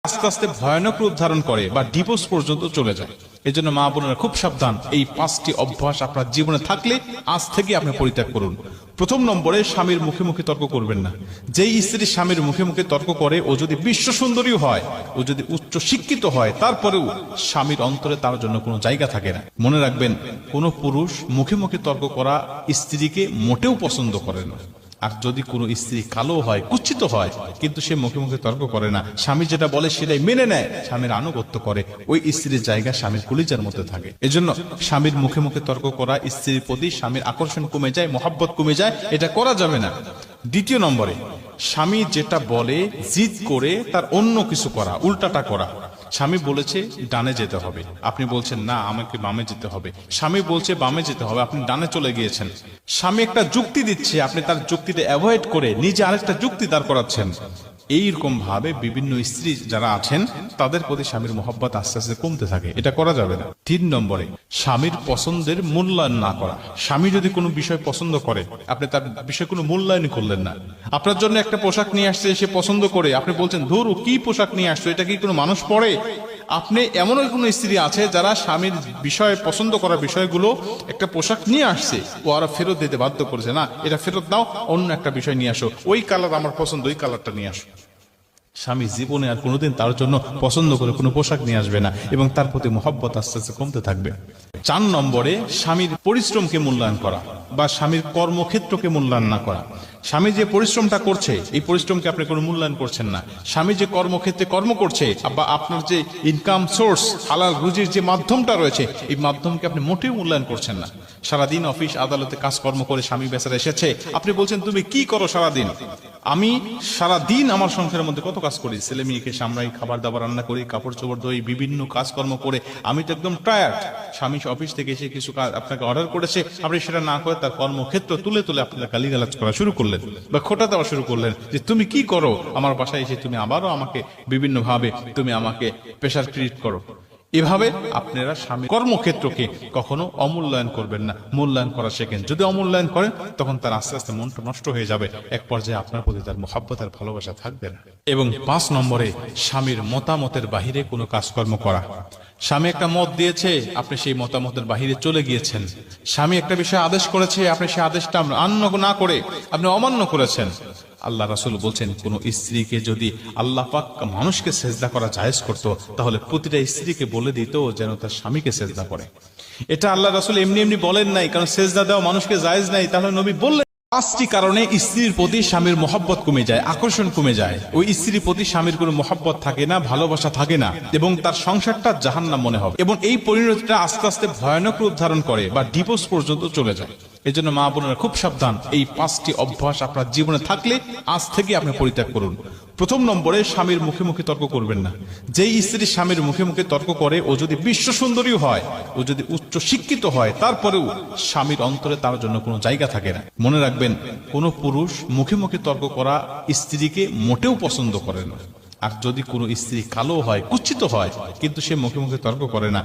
আস্তে আস্তে ভয়ানক রূপ ধারণ করে বা ডিভোর্স পর্যন্ত চলে যায়। এজন্য মা বোনেরা খুব সাবধান, এই 5টি অভ্যাস আপনার জীবনে থাকলে আজ থেকে আপনি পরিত্যাগ করুন। প্রথম নম্বরে, স্বামীর মুখে মুখে তর্ক করবেন না। যেই স্ত্রী স্বামীর মুখে মুখে তর্ক করে, ও যদি বিশ্ব সুন্দরী হয়, ও যদি উচ্চ শিক্ষিত হয়, তারপরেও স্বামীর অন্তরে তার জন্য কোনো জায়গা থাকে না। মনে রাখবেন, কোনো পুরুষ মুখে মুখে তর্ক করা স্ত্রীকে মোটেও পছন্দ করে না। আর যদি কোনো স্ত্রী কালো হয়, কুচ্ছিত হয়, কিন্তু সে মুখে মুখে তর্ক করে না, স্বামী যেটা বলে সেটাই মেনে নেয়, স্বামীর আনুগত্য করে, ওই স্ত্রীর জায়গা স্বামীর কলিজার মধ্যে থাকে। এজন্য স্বামীর মুখে মুখে তর্ক করা, স্ত্রীর প্রতি স্বামীর আকর্ষণ কমে যায়, মহাব্বত কমে যায়, এটা করা যাবে না। দ্বিতীয় নম্বরে, স্বামী যেটা বলে জিদ করে তার অন্য কিছু করা, উল্টাটা করা। স্বামী বলেছে ডানে যেতে হবে, আপনি বলছেন না আমাকে বামে যেতে হবে। স্বামী বলছে বামে যেতে হবে, আপনি ডানে চলে গিয়েছেন। স্বামী একটা যুক্তি দিচ্ছে, আপনি তার যুক্তিটা অ্যাভয়েড করে নিজে আরেকটা যুক্তি দাঁড় করাচ্ছেন। এইরকম ভাবে বিভিন্ন স্ত্রী যারা আছেন, তাদের প্রতি স্বামীর মহব্বত আস্তে আস্তে কমতে থাকে, এটা করা যাবে না। 3 নম্বরে, স্বামীর পছন্দের মূল্যায়ন না করা। স্বামী যদি কোনো বিষয় পছন্দ করে, আপনি তার বিষয়ে কোনো মূল্যায়ন করলেন না। আপনার জন্য একটা পোশাক নিয়ে আসছে, সে পছন্দ করে, আপনি বলছেন ধুর কি পোশাক নিয়ে আসছো, এটা কি কোনো মানুষ পরে? আপনি এমনও কোনো স্ত্রী আছে যারা স্বামীর বিষয়ে পছন্দ করা বিষয়গুলো, একটা পোশাক নিয়ে আসছে, ও আরো ফেরত দিতে বাধ্য করেছে, না এটা ফেরত দাও, অন্য একটা বিষয় নিয়ে আসো, ওই কালার আমার পছন্দ, ওই কালারটা নিয়ে আসো। স্বামী জীবনে আর কোনোদিন তার জন্য পছন্দ করে কোনো পোশাক নিয়ে আসবে না, এবং তার প্রতি মহব্বত আস্তে আস্তে কমতে থাকবে। 4 নম্বরে, স্বামীর পরিশ্রমকে মূল্যায়ন করা বা স্বামীর কর্মক্ষেত্রকে মূল্যায়ন না করা। স্বামী যে পরিশ্রমটা করছে, এই পরিশ্রমকে আপনি কোনো মূল্যায়ন করছেন না। স্বামী যে কর্মক্ষেত্রে কর্ম করছে, বা আপনার যে ইনকাম সোর্স, হালাল রুজির যে মাধ্যমটা রয়েছে, এই মাধ্যমকে আপনি মোটেও মূল্যায়ন করছেন না। সারাদিন অফিস আদালতে কাজকর্ম করে স্বামী বেচারা এসেছে, আপনি বলছেন তুমি কি করো সারাদিন? আমি সারাদিন আমার সংসারের মধ্যে কত কাজ করি, ছেলে মেয়েকে সামলাই, খাবার দাবার রান্না করি, কাপড় চোপড় ধরি, বিভিন্ন কাজকর্ম করে আমি তো একদম টায়ার্ড। স্বামী অফিস থেকে এসে কিছু কাজ আপনাকে অর্ডার করেছে, আপনি সেটা না করে তার কর্মক্ষেত্র তুলে তুলে আপনারা গালিগালাজ করা শুরু করলেন বা খোঁটা দেওয়া শুরু করলেন, যে তুমি কি করো আমার বাসায় এসে, তুমি আবারও আমাকে বিভিন্ন ভাবে তুমি আমাকে প্রেশার ক্রিয়েট করো। এভাবে আপনারা স্বামী কর্মক্ষেত্রকে কখনো অমূল্যায়ন করবেন না, মূল্যায়ন করা শেখেন। যদি অমূল্যায়ন করেন, তখন তার আস্তে আস্তে মনটা নষ্ট হয়ে যাবে, এক পর্যায়ে আপনার প্রতি তার মহব্বত আর ভালোবাসা থাকবে না। এবং 5 নম্বরে, স্বামীর মতামতের বাহিরে কোনো কাজকর্ম করা। স্বামী একটা মত দিয়েছে, আপনি সেই মতামতের বাহিরে চলে গিয়েছেন। স্বামী একটা বিষয় আদেশ করেছে, আপনি সেই আদেশটা না করে আপনি অমান্য করেছেন। আল্লাহ রাসূল বলছেন, কোন স্ত্রীকে যদি আল্লাহ পাক মানুষকে সেজদা করা জায়েজ করত, তাহলে প্রতিটা স্ত্রীকে বলে দিত যেন তার স্বামীকে সেজদা করে। এটা আল্লাহ রাসূল এমনি এমনি বলেন নাই, কারণ সেজদা দেওয়া মানুষকে জায়েজ নাই। তাহলে নবী বললেন 5টি কারণে স্ত্রীর প্রতি স্বামীর মহব্বত কমে যায়, আকর্ষণ কমে যায়। ওই স্ত্রীর প্রতি স্বামীর কোনো মহব্বত থাকে না, ভালোবাসা থাকে না, এবং তার সংসারটা জাহান্নাম মনে হবে, এবং এই পরিণতিটা আস্তে আস্তে ভয়ানক রূপ ধারণ করে বা ডিভোর্স পর্যন্ত চলে যায়। এজন্য মা বোনেরা খুব সাবধান, এই 5টি অভ্যাস আপনার জীবনে থাকলে আজ থেকে আপনি পরিত্যাগ করুন। প্রথম নম্বরে, স্বামীর মুখে মুখে তর্ক করবেন না। যেই স্ত্রী স্বামীর মুখে মুখে তর্ক করে, ও যদি বিশ্ব সুন্দরী হয়, ও যদি উচ্চ শিক্ষিত হয়, তারপরেও স্বামীর অন্তরে তার জন্য কোনো জায়গা থাকে না। মনে রাখবেন, কোনো পুরুষ মুখে মুখে তর্ক করা স্ত্রীকে মোটেও পছন্দ করে না। আর যদি কোনো স্ত্রী কালো হয়, কুচ্ছিত হয়, কিন্তু সে মুখে মুখে তর্ক করে না,